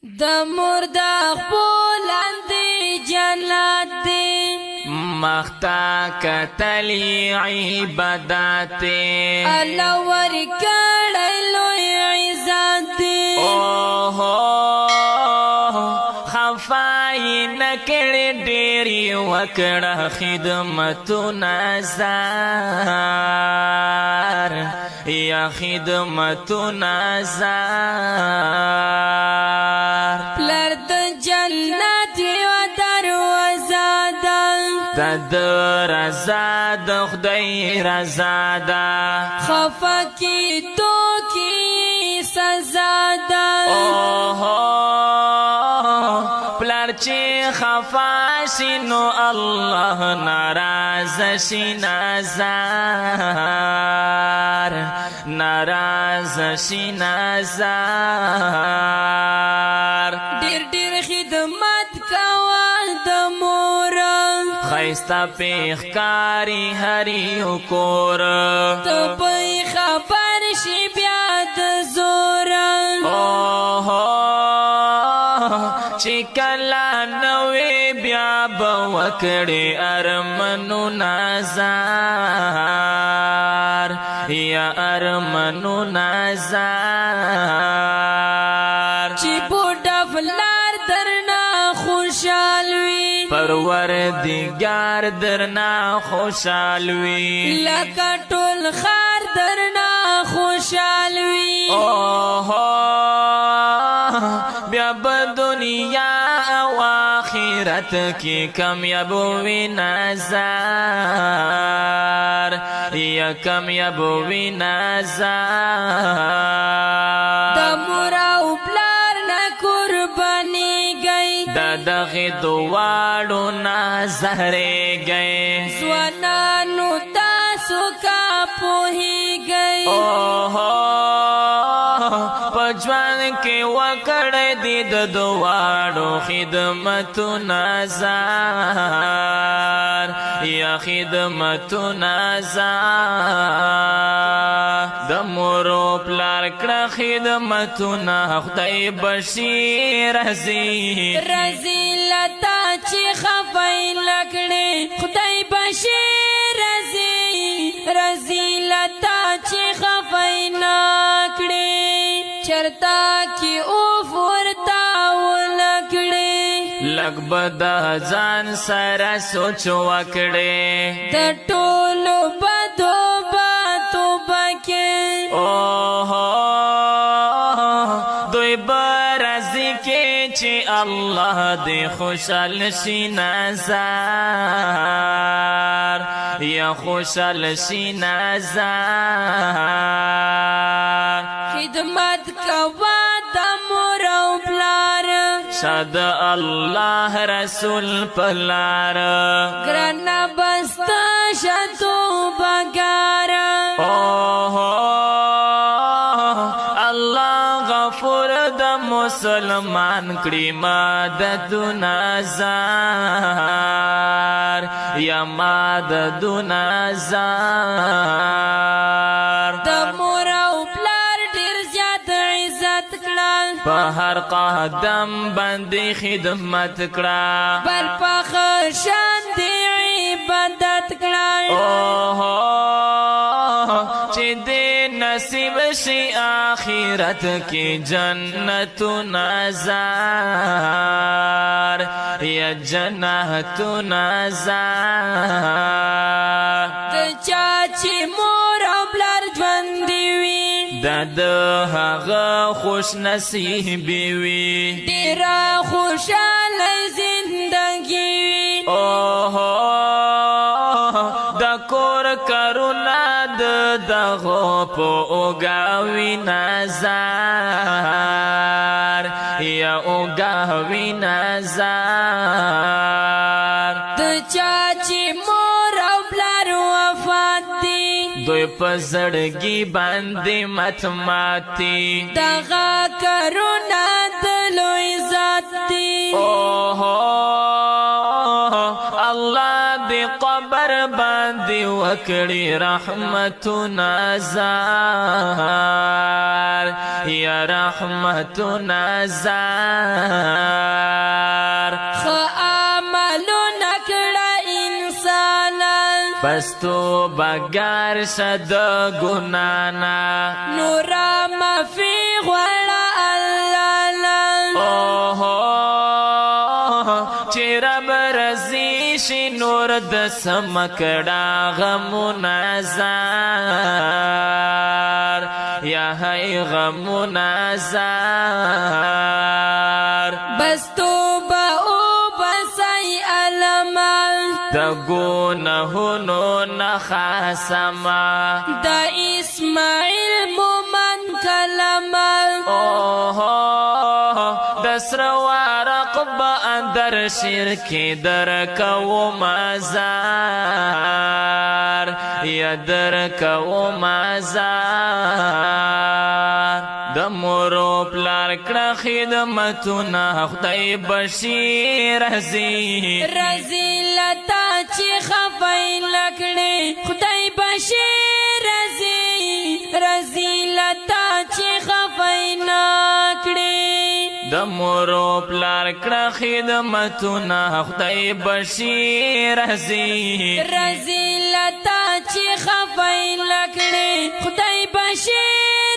د مرد خپلندې جنت دی مختا کتلی عبادت الله ورکړی لوی عزت دی خفای نکړې ډېرې وکړه خدمتونه زار یا خدمتونه زار پلر د جنت یو دروازه ده د رضا د خدای رضا ده خفه کېدو کې سزا ده پلار چې خفا شي نو الله ناراضه شي نازار ناراضه شي نازار ډېر ډېر خدمت کوه د مور ښایسته پیښکاري هر یو کور ته به خبر شي بیا د زور چې کله نوې بیا به وکړې ارمنونه زار یا ارمنونه زار چې بوډا فلار درنه خوشحال وي پروردګار درنه خوشحال وي لکه ټول خار درنه خوشحال وي بیا به دنیا او آخرت کی کامیاب وي نازار یا کامیاب وي نازار د مور او پلار نه قربانیږئ د دغې دواړو نه زهرېږئ ځوانانو تاسو کا پوهیږئ په ژوند کې وکړی دي د دواړو خدمتونه زار یا خدمتونه زار د مور و پلار کړه خدمتونه خدای بشي رضي لتا چې خفای لکړې خدای بشي رضي لتا چې خفای نکړې چرتا کی اوف ورتا ولکړې لږ به د ځان سره سوچ وکړې د ټولو بدو باتو بکې دوی به راضي کې چې الله دې خوشحال شي نازار یا خوشحال شي نازار خدمت کوه د مور او پلار شاد الله رسول پلار ګرانه بسته شتو بګار الله غفور د مسلمان کړي مددونه زار یا مددونه زار د مور او پلار ډېر زیات عزت کړه په هر قدم باندې خدمت کړه بل پخه شان دی عبادت کړه چې دې نصیب شي آخرت کې جنتونه زار یا جنتونه زار د چا چې مور او پلار ژوندي وي د هغه خوش نصیبي وي ډېره خوشحاله زندګي وي د کور کارونه دغو په اوږاوي نازار یا اوږاوي نازار د چا چې مور او پلار وفات دي دوی په زړګي باندې ماتي دغه کارونه د لوی ذات دي الله دې قبر باندې وکړي رحمتونه زار یا رحمتونه زار خو عملونه کړه انسانا بس تو بګار شد ګنانا نورا مفي غواړه الله لا چې رب رضی شي نور د سمکړه غمونه زار یا هی غمونه زار بس توبه او بسای علما د ګناهونو نه خاصما د اسماعیل مومن کلمه د سره ورق به اندر شرک در کو مزار یا در کو مزار د مورو پلار کړه خدمتونه خدای بشیر رضی رضیلتا چې خفای لکړي خدای بشیر رضیلتا چې خفای نکړي د مورو پلار کړه خدمتونه خدای بشیر رضیلتا چې خفای لکړي خدای بشیر